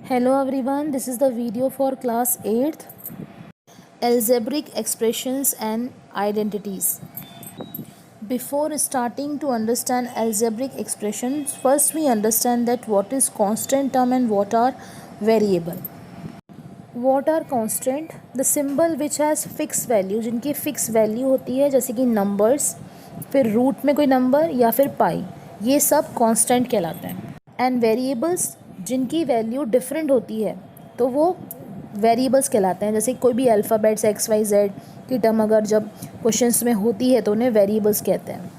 Hello everyone, this is the video for class 8th Algebraic expressions and identities. Before starting to understand algebraic expressions, first we understand that what is constant term and what are variable. What are constant? The symbol which has fixed value, जिनकी fixed value होती है जैसे कि numbers, फिर root में कोई number या फिर पाई, ये सब constant कहलाते हैं. एंड वेरिएबल्स जिनकी वैल्यू डिफरेंट होती है तो वो वेरिएबल्स कहलाते हैं. जैसे कोई भी अल्फ़ाबेट्स एक्स वाई जेड की टर्म अगर जब क्वेश्चंस में होती है तो उन्हें वेरिएबल्स कहते हैं.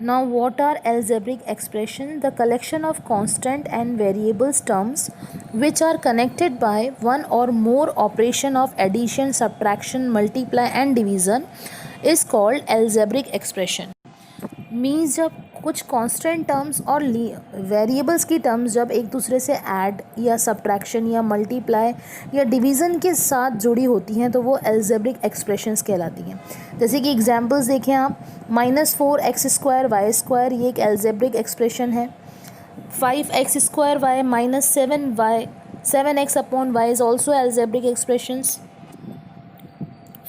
Now what are algebraic expression? The collection of constant and variables terms which are connected by one or more operation of addition, subtraction, multiply and division is called algebraic expression. Means जब कुछ constant terms और variables की terms जब एक दूसरे से add या subtraction या मल्टीप्लाई या डिवीज़न के साथ जुड़ी होती हैं तो वो अलजेब्रिक एक्सप्रेशंस कहलाती हैं. जैसे कि एग्जांपल्स देखें आप, -4x² y², ये एक अलजेब्रिक एक्सप्रेशन है. 5x² y -7x upon y is also algebraic expressions.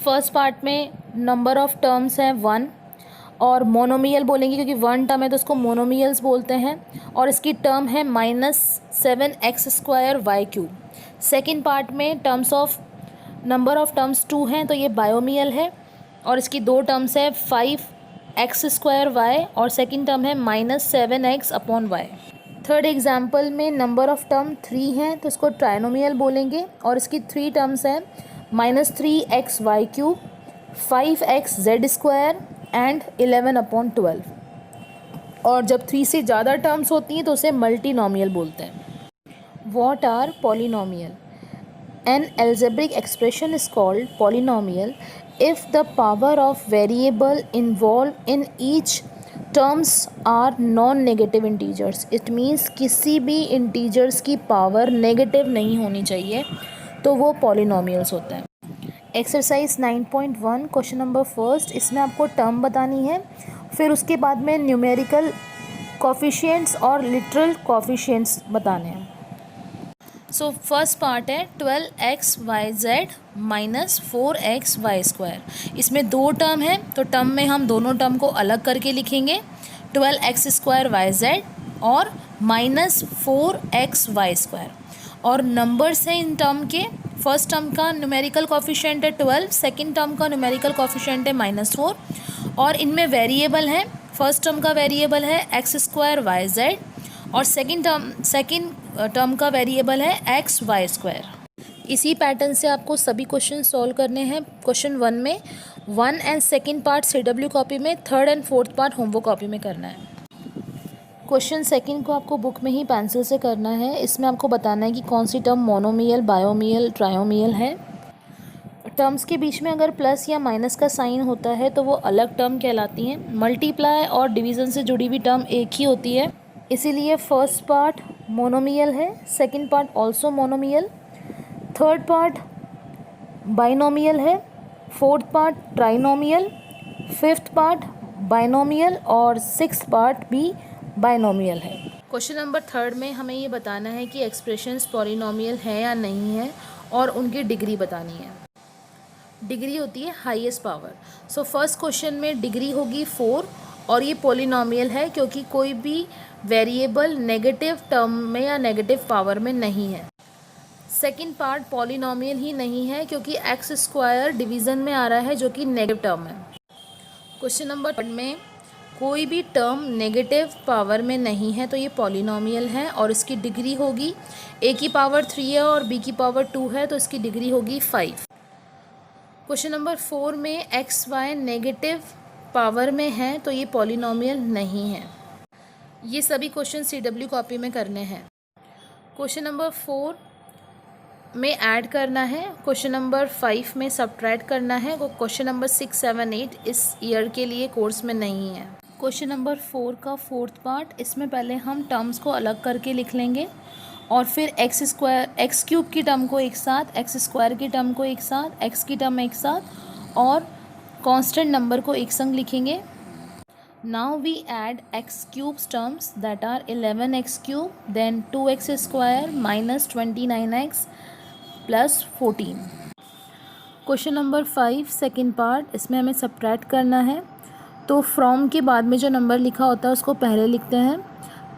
First part में नंबर ऑफ टर्म्स हैं 1 और मोनोमियल बोलेंगे क्योंकि 1 टर्म है तो उसको मोनोमियल्स बोलते हैं. और इसकी टर्म है -7x² y³. सेकेंड पार्ट में terms of number of terms 2 हैं तो ये बायोमियल है और इसकी 2 टर्म्स है 5x² y और सेकेंड टर्म है -7x upon y. Third example में नंबर ऑफ टर्म 3 हैं तो इसको ट्राइनोमियल बोलेंगे और इसकी 3 टर्म्स हैं -3x y³, 5x z² and 11/12. और जब 3 से ज़्यादा टर्म्स होती हैं तो उसे मल्टीनोमियल बोलते हैं. What are polynomial? An algebraic expression is called polynomial if the power of variable involved in each terms are non-negative integers. It means किसी भी integers की पावर नेगेटिव नहीं होनी चाहिए तो वो पॉलिनोमियल्स होते हैं. एक्सरसाइज 9.1 क्वेश्चन नंबर फर्स्ट, इसमें आपको टर्म बतानी है, फिर उसके बाद में न्यूमेरिकल कोफिशिएंट्स और लिटरल कोफिशिएंट्स बताने हैं. सो फर्स्ट पार्ट है 12xyz -4xy². इसमें 2 टर्म है तो टर्म में हम दोनों टर्म को अलग करके लिखेंगे, 12x² yz और -4xy². और नंबर्स हैं इन टर्म के. फर्स्ट टर्म का न्यूमेरिकल कोफिशिएंट है 12, सेकंड टर्म का न्यूमेरिकल कोफिशिएंट है -4 और इनमें वेरिएबल हैं. फर्स्ट टर्म का वेरिएबल है x² yz और सेकंड टर्म का वेरिएबल है xy². इसी पैटर्न से आपको सभी क्वेश्चन सॉल्व करने हैं. क्वेश्चन 1 में 1 and second part CW copy में, third and fourth part homework copy में करना है. क्वेश्चन सेकंड को आपको बुक में ही पेंसिल से करना है. इसमें आपको बताना है कि कौन सी टर्म मोनोमियल, बायोमियल, ट्रायोमियल है. टर्म्स के बीच में अगर प्लस या माइनस का साइन होता है तो वो अलग टर्म कहलाती हैं. मल्टीप्लाई और डिवीज़न से जुड़ी हुई टर्म एक ही होती है, इसीलिए फर्स्ट पार्ट मोनोमियल है, second part also monomial, third part binomial है, fourth part trinomial, fifth part binomial और सिक्स्थ पार्ट भी बाइनोमियल है. क्वेश्चन नंबर थर्ड में हमें ये बताना है कि एक्सप्रेशंस पॉलिनोमियल हैं या नहीं है और उनकी डिग्री बतानी है. डिग्री होती है highest power. So first question में डिग्री होगी 4 और ये पॉलिनोमियल है क्योंकि कोई भी वेरिएबल नेगेटिव टर्म में या नेगेटिव पावर में नहीं है. सेकेंड पार्ट पॉलिनोमियल ही नहीं है क्योंकि x² डिवीज़न में आ रहा है जो कि नेगेटिव टर्म है. क्वेश्चन नंबर थर्ड में कोई भी टर्म नेगेटिव पावर में नहीं है तो ये पॉलिनोमियल है और इसकी डिग्री होगी, a की पावर 3 है और b की पावर 2 है तो इसकी डिग्री होगी 5. क्वेश्चन नंबर 4 में xy नेगेटिव पावर में है तो ये पॉलिनोमियल नहीं है. ये सभी क्वेश्चन CW कॉपी में करने हैं. क्वेश्चन नंबर 4 में ऐड करना है, क्वेश्चन नंबर 5 में सब्ट्रैक्ट करना है. वो क्वेश्चन नंबर 6, 7, 8 इस ईयर के लिए कोर्स में नहीं है. क्वेश्चन नंबर 4 का फोर्थ पार्ट, इसमें पहले हम टर्म्स को अलग करके लिख लेंगे और फिर x³ की टर्म को एक साथ, x² की टर्म को एक साथ, x की टर्म एक साथ और कांस्टेंट नंबर को एक संग लिखेंगे. Now we add x cube terms, that are 11x cube, then 2x square minus 29x plus 14. Question number 5 second part, इसमें हमें सब्ट्रैक्ट करना है। तो फ्रॉम के बाद में जो नंबर लिखा होता है उसको पहले लिखते हैं।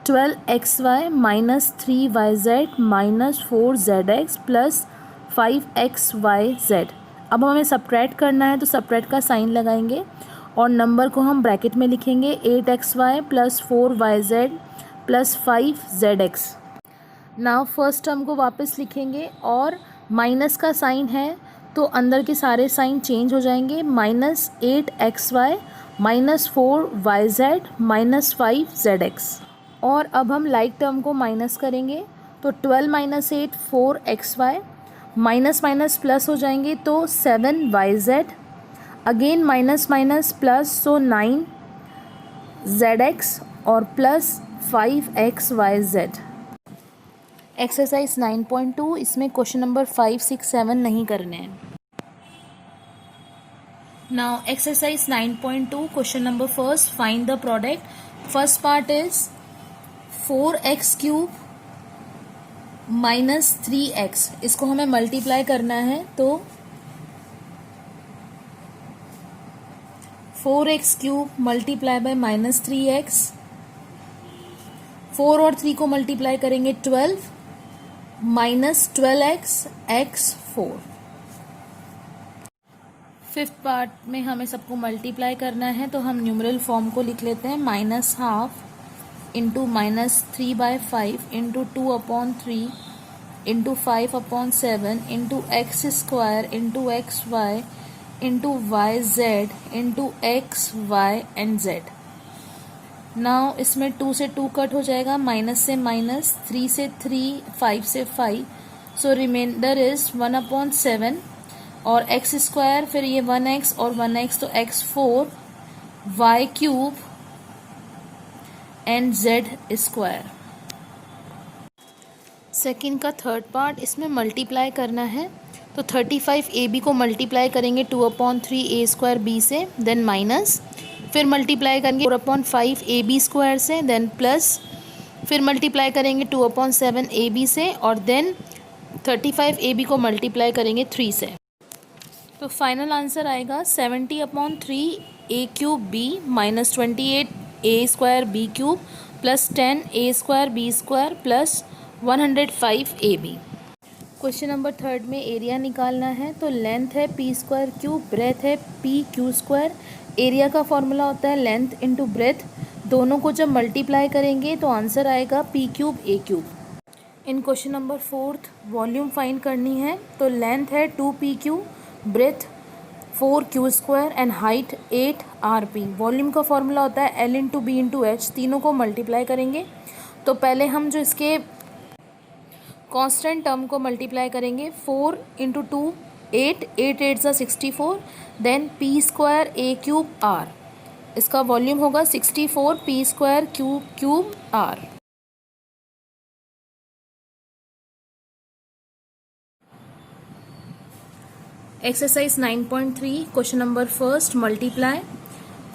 12xy minus 3yz minus 4zx plus 5xyz। अब हमें सब्ट्रैक्ट करना है तो सब्ट्रैक्ट का साइन लगाएंगे और नंबर को हम ब्रैकेट में लिखेंगे 8xy plus 4yz plus 5zx। Now first term को वापस लिखेंगे और माइनस का साइन है तो अंदर के सारे साइन चेंज हो जाएंगे। Minus 8xy minus 4yz minus 5zx। और अब हम लाइक टर्म को माइनस करेंगे तो 12 minus 8 4xy, minus minus plus हो जाएंगे तो 7yz, again minus minus plus so 9zx और प्लस 5xyz। एक्सरसाइज 9.2, इसमें क्वेश्चन नंबर 5, 6, 7 नहीं करने हैं। Now exercise 9.2 question number first, find the product. First part is 4x cube minus 3x, इसको हमें मल्टीप्लाई करना है तो 4x cube multiply by minus 3x, 4 और 3 को मल्टीप्लाई करेंगे 12 minus 12x x 4। Fifth part में हमें सबको मल्टीप्लाई करना है तो हम न्यूमरल फॉर्म को लिख लेते हैं। Minus half into minus 3/5 into 2/3 into 5/7 into x square into x y into y z into x y and z. Now इसमें 2 से 2 कट हो जाएगा, माइनस से माइनस, 3 से 3, 5 से 5, सो रिमाइंडर इज 1/7 और एक्स स्क्वायर, फिर ये 1x और 1x तो x4 y cube and z square. Second का थर्ड पार्ट, इसमें मल्टीप्लाई करना है तो 35ab को मल्टीप्लाई करेंगे 2/3 a स्क्वायर b से, देन माइनस, फिर मल्टीप्लाई करेंगे 4/5 ab स्क्वायर से, देन प्लस, फिर मल्टीप्लाई करेंगे 2/7 ab से और देन 35ab को मल्टीप्लाई करेंगे 3 से। तो फाइनल आंसर आएगा 70/3 a cube b minus 28 a square b cube plus 10 a square b square plus 105 ab। Question number third में एरिया निकालना है तो लेंथ है p स्क्वायर क्यूब, ब्रेथ है p क्यू स्क्वायर। एरिया का फॉर्मूला होता है लेंथ इंटू ब्रेथ, दोनों को जब मल्टीप्लाई करेंगे तो आंसर आएगा p cube a cube. In question number fourth volume find करनी है तो लेंथ है 2pq, breadth 4q square and height 8rp। Volume का फॉर्मूला होता है l into b into h, तीनों को मल्टीप्लाई करेंगे तो पहले हम जो इसके कांस्टेंट टर्म को मल्टीप्लाई करेंगे 4 इंटू 2 8, 8 8 सा 64, then p square a cube r, इसका वॉल्यूम होगा 64 p square cube r। Exercise 9.3 question number first, multiply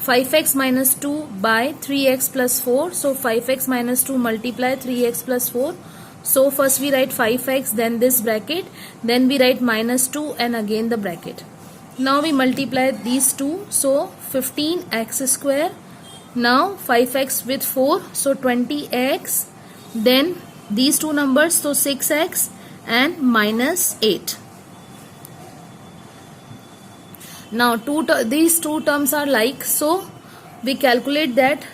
5x minus 2 by 3x plus 4, so 5x minus 2 multiply 3x plus 4, so first we write 5x, then this bracket, then we write minus 2 and again the bracket. Now we multiply these two, so 15x square, now 5x with 4, so 20x, then these two numbers, so 6x and minus 8. Now these two terms are like, so we calculate that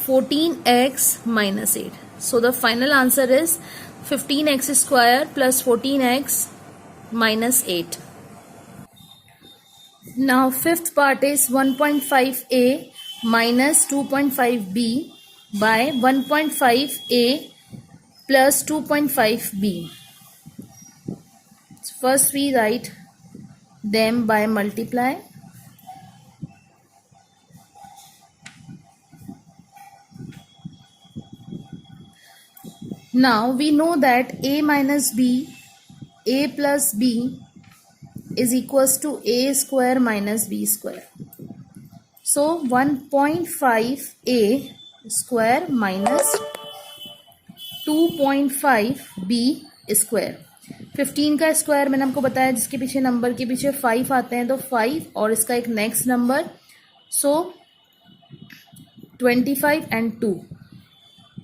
14x minus 8. So the final answer is 15x square plus 14x minus 8. Now fifth part is 1.5a minus 2.5b by 1.5a plus 2.5b. So first we write them by multiply. Now we know that a minus b, a plus b is equals to a square minus b square. So 1.5 A square minus 2.5 B square. 15 का square मैंने आपको बताया, जिसके पीछे number के पीछे 5 आते हैं तो 5 और इसका एक next number, so 25 and 2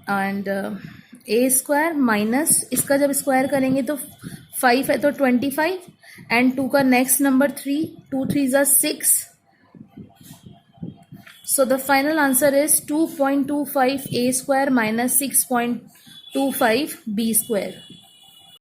and A square minus इसका जब स्क्वायर करेंगे तो 5 है तो 25 एंड 2 का नेक्स्ट नंबर 3, 2 3 ज़ा 6, so the final answer is 2.25 a square minus 6.25 b square।